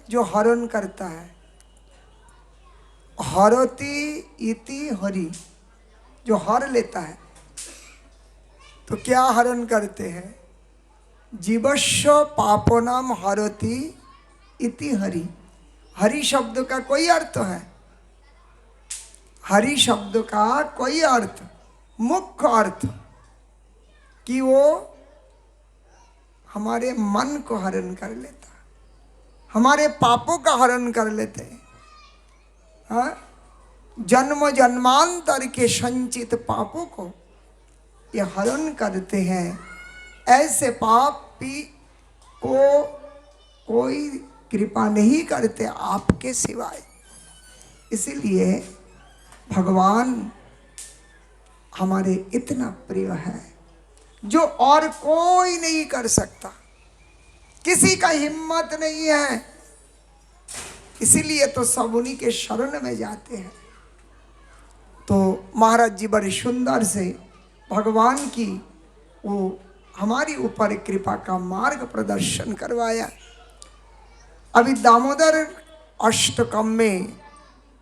जो हरण करता है। हरति इति हरि, जो हर लेता है। तो क्या हरण करते हैं? जीवस्व पापोनाम हरति इति हरि। हरि शब्द का कोई अर्थ है? हरि शब्द का कोई अर्थ, मुख्य अर्थ कि वो हमारे मन को हरण कर लेता, हमारे पापों का हरण कर लेते हैं। हाँ? जन्म जन्मांतर के संचित पापों को ये हरण करते हैं। ऐसे पापी को कोई कृपा नहीं करते आपके सिवाय। इसीलिए भगवान हमारे इतना प्रिय है जो और कोई नहीं कर सकता, किसी का हिम्मत नहीं है। इसीलिए तो सब उन्हीं के शरण में जाते हैं। तो महाराज जी बड़े सुंदर से भगवान की वो हमारी ऊपर कृपा का मार्ग प्रदर्शन करवाया। अभी दामोदर अष्टकम में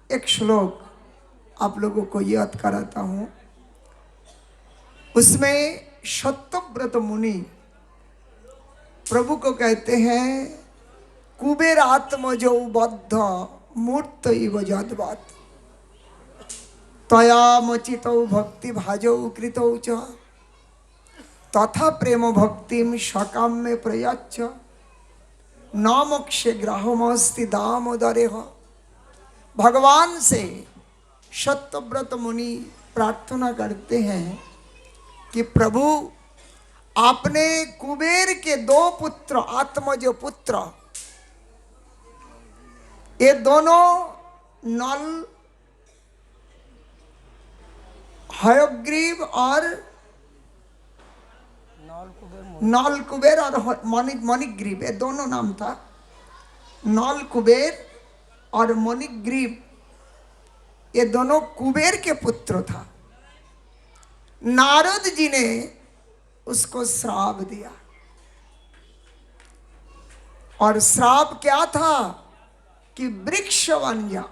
एक श्लोक आप लोगों को याद कराता हूँ। उसमें सत्यव्रत मुनि प्रभु को कहते हैं, कुबेर आत्मजो बद्ध मूर्त इव जद्वत् तया मचितौ भक्ति भाजौ कृतौ च तथा प्रेम भक्तिम सकाम्य प्रयाच्च न मोक्षे ग्राहमस्ति दामोदरेह। भगवान से सत्यव्रत मुनि प्रार्थना करते हैं कि प्रभु आपने कुबेर के दो पुत्र, आत्मज पुत्र, ये दोनों नल हयग्रीव और नल कुबेर और मणिग्रीव, ये दोनों नाम था। नल कुबेर और मणिग्रीव ये दोनों कुबेर के पुत्र था। नारद जी ने उसको श्राप दिया। और श्राप क्या था कि वृक्ष बन जा।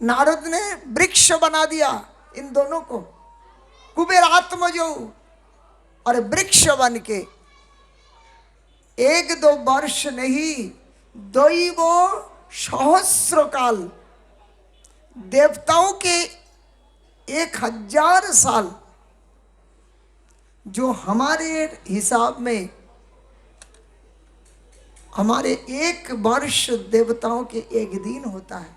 नारद ने वृक्ष बना दिया इन दोनों को, कुबेर आत्मजो और वृक्ष बन के। एक दो वर्ष नहीं, दैव सहस्र काल, देवताओं के 1000 साल, जो हमारे हिसाब में हमारे एक वर्ष देवताओं के एक दिन होता है।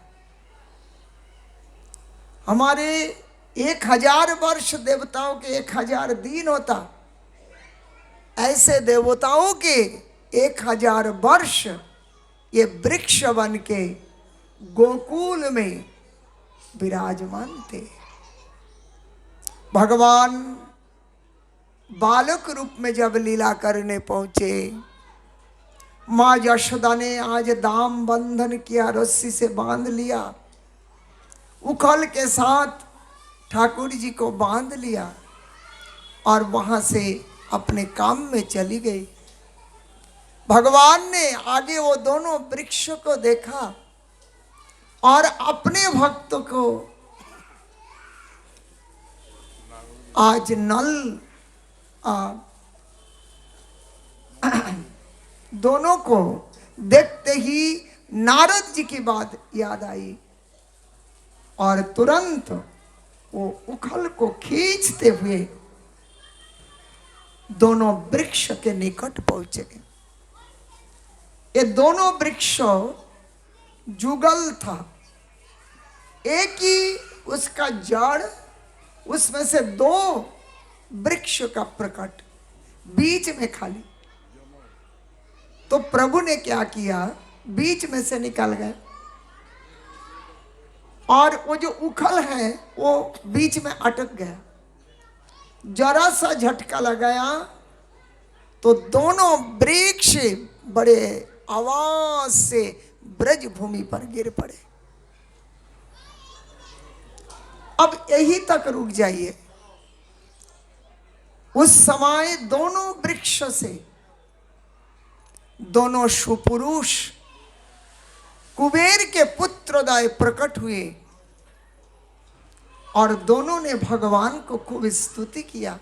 हमारे 1000 वर्ष देवताओं के 1000 दिन होता। ऐसे देवताओं के 1000 वर्ष ये वृक्ष बन के गोकुल में विराजमान थे। भगवान बालक रूप में जब लीला करने पहुंचे, माँ यशोदा ने आज दाम बंधन किया, रस्सी से बांध लिया, उखल के साथ ठाकुर जी को बांध लिया और वहां से अपने काम में चली गई। भगवान ने आगे वो दोनों वृक्ष को देखा और अपने भक्त को आज नल दोनों को देखते ही नारद जी की बात याद आई और तुरंत वो उखल को खींचते हुए दोनों वृक्ष के निकट पहुंचे। ये दोनों वृक्ष जुगल था, एक ही उसका जड़, उसमें से 2 वृक्ष का प्रकट, बीच में खाली। तो प्रभु ने क्या किया, बीच में से निकल गए और वो जो उखल है वो बीच में अटक गया। जरा सा झटका लगाया तो दोनों वृक्ष बड़े आवाज से ब्रज भूमि पर गिर पड़े। अब यही तक रुक जाइए। उस समय दोनों वृक्ष से दोनों सुपुरुष कुबेर के पुत्रोदय प्रकट हुए और दोनों ने भगवान को खूब स्तुति किया,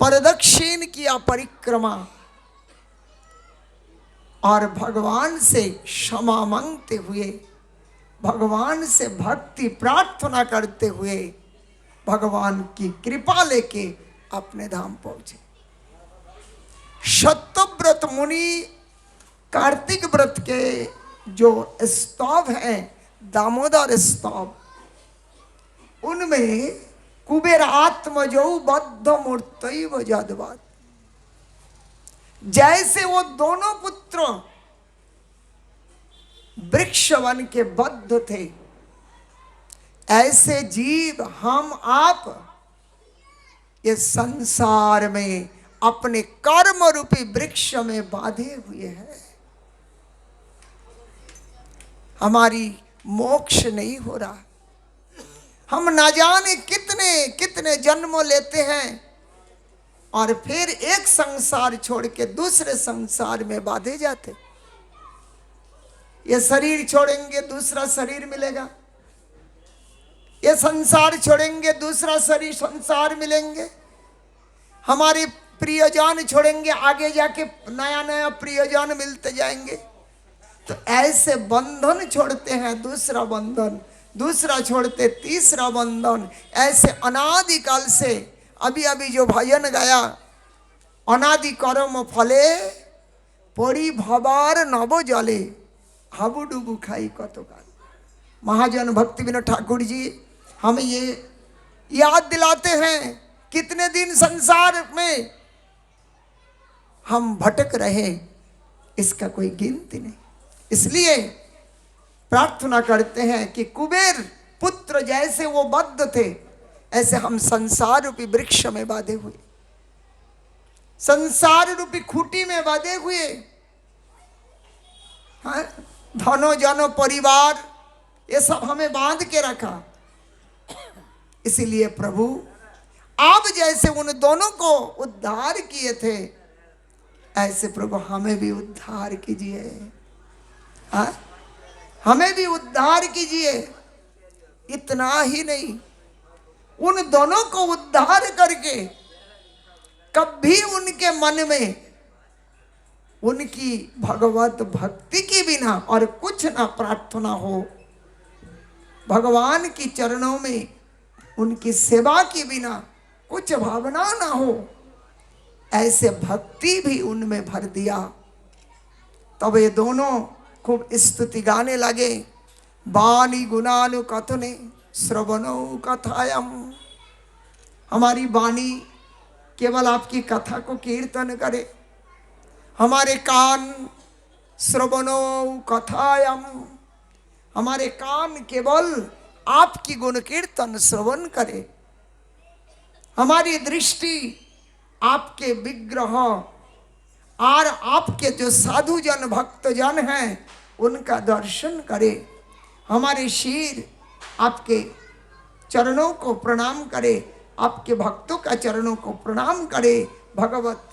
प्रदक्षिण किया परिक्रमा, और भगवान से क्षमा मांगते हुए, भगवान से भक्ति प्रार्थना करते हुए भगवान की कृपा लेके अपने धाम पहुंचे। सत्यव्रत मुनि कार्तिक व्रत के जो स्तव हैं, दामोदर स्तव, उनमें कुबेर आत्मजौ बद्ध मूर्तैव जदवत्, जैसे वो दोनों पुत्र वृक्ष बन के बद्ध थे, ऐसे जीव हम आप ये संसार में अपने कर्म रूपी वृक्ष में बांधे हुए हैं। हमारी मोक्ष नहीं हो रहा। हम ना जाने कितने कितने जन्म लेते हैं और फिर एक संसार छोड़ के दूसरे संसार में बांधे जाते। ये शरीर छोड़ेंगे दूसरा शरीर मिलेगा, ये संसार छोड़ेंगे दूसरा शरीर संसार मिलेंगे, हमारे प्रियजन छोड़ेंगे आगे जाके नया नया प्रियजन मिलते जाएंगे। तो ऐसे बंधन छोड़ते हैं, दूसरा बंधन, दूसरा छोड़ते तीसरा बंधन, ऐसे अनादिकाल से। अभी अभी जो भजन गाया, अनादि कर्म फले पड़ी भवार नव जले हाबुडुबु खाई कत काल। महाजन भक्ति विनोद ठाकुर जी हमें ये याद दिलाते हैं, कितने दिन संसार में हम भटक रहे, इसका कोई गिनती नहीं। इसलिए प्रार्थना करते हैं कि कुबेर पुत्र जैसे वो बद्ध थे, ऐसे हम संसार रूपी वृक्ष में बांधे हुए, संसार रूपी खूंटी में बांधे हुए, हाँ, धनो जनो परिवार ये सब हमें बांध के रखा। इसीलिए प्रभु आप जैसे उन दोनों को उद्धार किए थे, ऐसे प्रभु हमें भी उद्धार कीजिए, हाँ, हमें भी उद्धार कीजिए। इतना ही नहीं, उन दोनों को उद्धार करके कभी उनके मन में उनकी भगवत भक्ति के बिना और कुछ ना प्रार्थना हो, भगवान की चरणों में उनकी सेवा के बिना कुछ भावना ना हो, ऐसे भक्ति भी उनमें भर दिया। तब ये दोनों खूब स्तुति गाने लगे। वाणी गुणानु कथने श्रवणो कथायम। हमारी वाणी केवल आपकी कथा को कीर्तन करे, हमारे कान श्रवणो कथायम, हमारे कान केवल आपकी गुण कीर्तन श्रवण करे, हमारी दृष्टि आपके विग्रह और आपके जो साधु जन भक्त जन हैं उनका दर्शन करे, हमारे सिर आपके चरणों को प्रणाम करे, आपके भक्तों का चरणों को प्रणाम करे, भगवत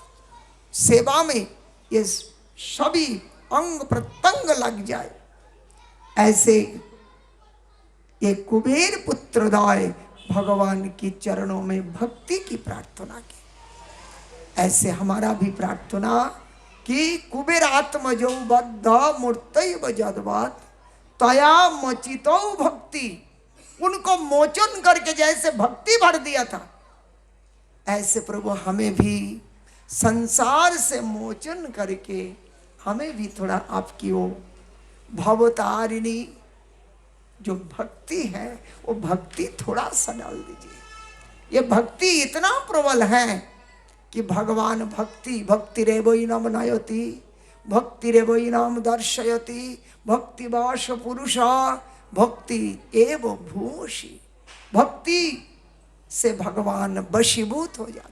सेवा में ये सभी अंग प्रत्यंग लग जाए। ऐसे ये कुबेर पुत्रदाय भगवान की चरणों में भक्ति की प्रार्थना की। ऐसे हमारा भी प्रार्थना कि कुबेर आत्मजौ बद्ध मूर्तैव जदवत् तया मचितो भक्ति, उनको मोचन करके जैसे भक्ति भर दिया था, ऐसे प्रभु हमें भी संसार से मोचन करके हमें भी थोड़ा आपकी वो भवतारिणी जो भक्ति है वो भक्ति थोड़ा सा डाल दीजिए। ये भक्ति इतना प्रबल है कि भगवान भक्ति भक्ति रेवैनम नयति भक्ति रेवैनम दर्शयति भक्ति वाश पुरुषा भक्ति एव भूषि। भक्ति से भगवान वशीभूत हो जाते,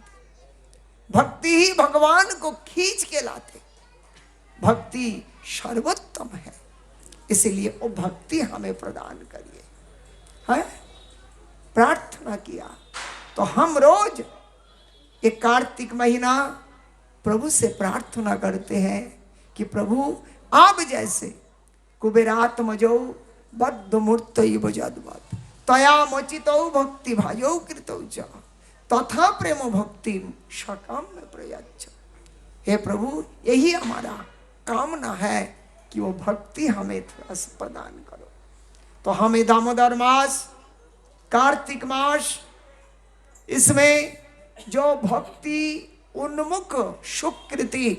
भक्ति ही भगवान को खींच के लाते, भक्ति सर्वोत्तम है। इसलिए वो भक्ति हमें प्रदान करिए। है प्रार्थना किया तो हम रोज ये कार्तिक महीना प्रभु से प्रार्थना करते हैं कि प्रभु आप जैसे कुबेरात्मजौ बद्ध मूर्त बजद्वत् तया मोचितौ भक्ति भाजौ कृतौ च तथा प्रेम भक्ति सकाम में प्रयाच। हे प्रभु, यही हमारा कामना है कि वो भक्ति हमें थोड़ा सा प्रदान करो। तो हमें दामोदर मास, कार्तिक मास, इसमें जो भक्ति उन्मुख सुकृति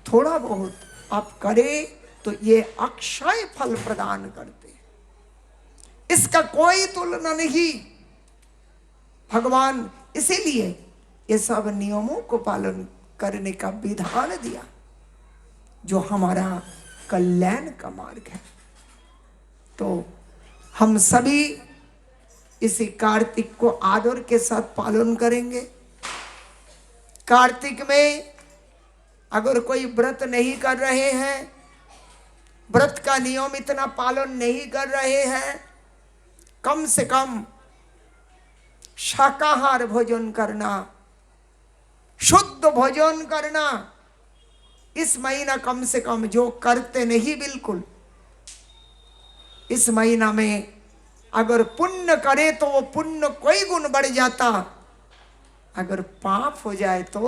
थोड़ा बहुत आप करें तो ये अक्षय फल प्रदान करते हैं, इसका कोई तुलना नहीं। भगवान इसीलिए ये सब नियमों को पालन करने का विधान दिया जो हमारा कल्याण का मार्ग है। तो हम सभी इसी कार्तिक को आदर के साथ पालन करेंगे। कार्तिक में अगर कोई व्रत नहीं कर रहे हैं, व्रत का नियम इतना पालन नहीं कर रहे हैं, कम से कम शाकाहार भोजन करना, शुद्ध भोजन करना, इस महीना कम से कम जो करते नहीं बिल्कुल, इस महीना में अगर पुण्य करे तो वो पुण्य कोई गुण बढ़ जाता, अगर पाप हो जाए तो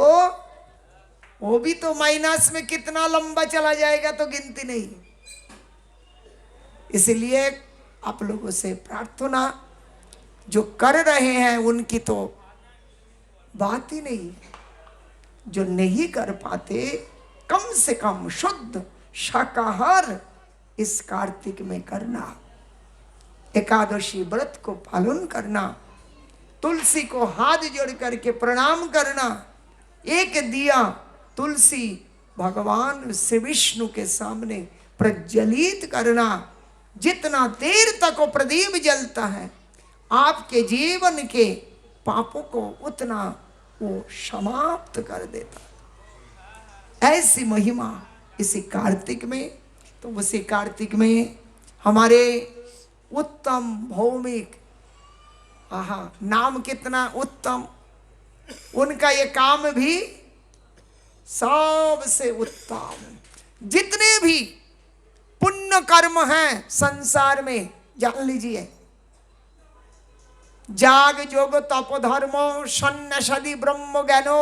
वो भी तो माइनस में कितना लंबा चला जाएगा तो गिनती नहीं। इसलिए आप लोगों से प्रार्थना, जो कर रहे हैं उनकी तो बात ही नहीं, जो नहीं कर पाते कम से कम शुद्ध शाकाहार इस कार्तिक में करना, एकादशी व्रत को पालन करना, तुलसी को हाथ जोड़ करके प्रणाम करना, एक दिया तुलसी भगवान श्री विष्णु के सामने प्रज्वलित करना। जितना देर तक वो प्रदीप जलता है आपके जीवन के पापों को उतना वो समाप्त कर देता। ऐसी महिमा इसी कार्तिक में। तो उसी कार्तिक में हमारे उत्तम भौमिक, आहा नाम कितना उत्तम, उनका ये काम भी सबसे उत्तम। जितने भी पुण्य कर्म हैं संसार में जान लीजिए, जाग जोग तप धर्म सन्यासादि ब्रह्म ज्ञानो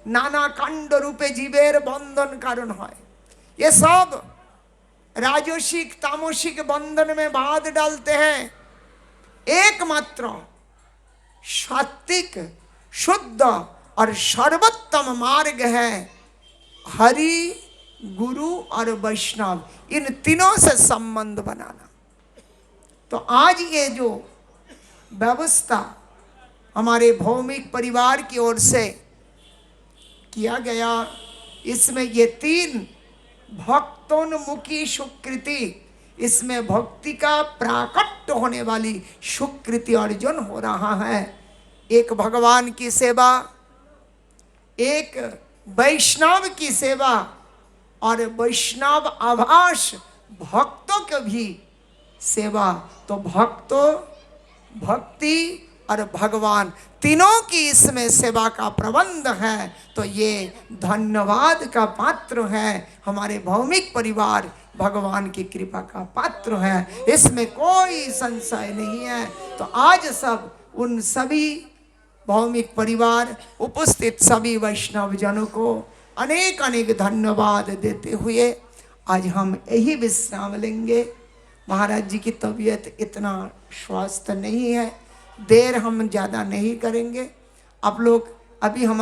नाना कांड रूपे जीवेर बंधन कारण है। ये सब राजसिक तामसिक बंधन में बांध डालते हैं। एकमात्र सात्विक शुद्ध और सर्वोत्तम मार्ग है हरि, गुरु और वैष्णव, इन तीनों से संबंध बनाना। तो आज ये जो व्यवस्था हमारे भौमिक परिवार की ओर से किया गया, इसमें ये तीन भक्तोन्मुखी सुकृति, इसमें भक्ति का प्राकट्य होने वाली सुकृति अर्जन हो रहा है। एक भगवान की सेवा, एक वैष्णव की सेवा और वैष्णव आभास भक्तों की भी सेवा। तो भक्तों, भक्ति और भगवान तीनों की इसमें सेवा का प्रबंध है। तो ये धन्यवाद का पात्र है। हमारे भौमिक परिवार भगवान की कृपा का पात्र है, इसमें कोई संशय नहीं है। तो आज सब उन सभी भौमिक परिवार, उपस्थित सभी वैष्णव जनों को अनेक अनेक धन्यवाद देते हुए आज हम यही विश्राम लेंगे। महाराज जी की तबीयत इतना स्वस्थ नहीं है, देर हम ज़्यादा नहीं करेंगे। आप लोग अभी हम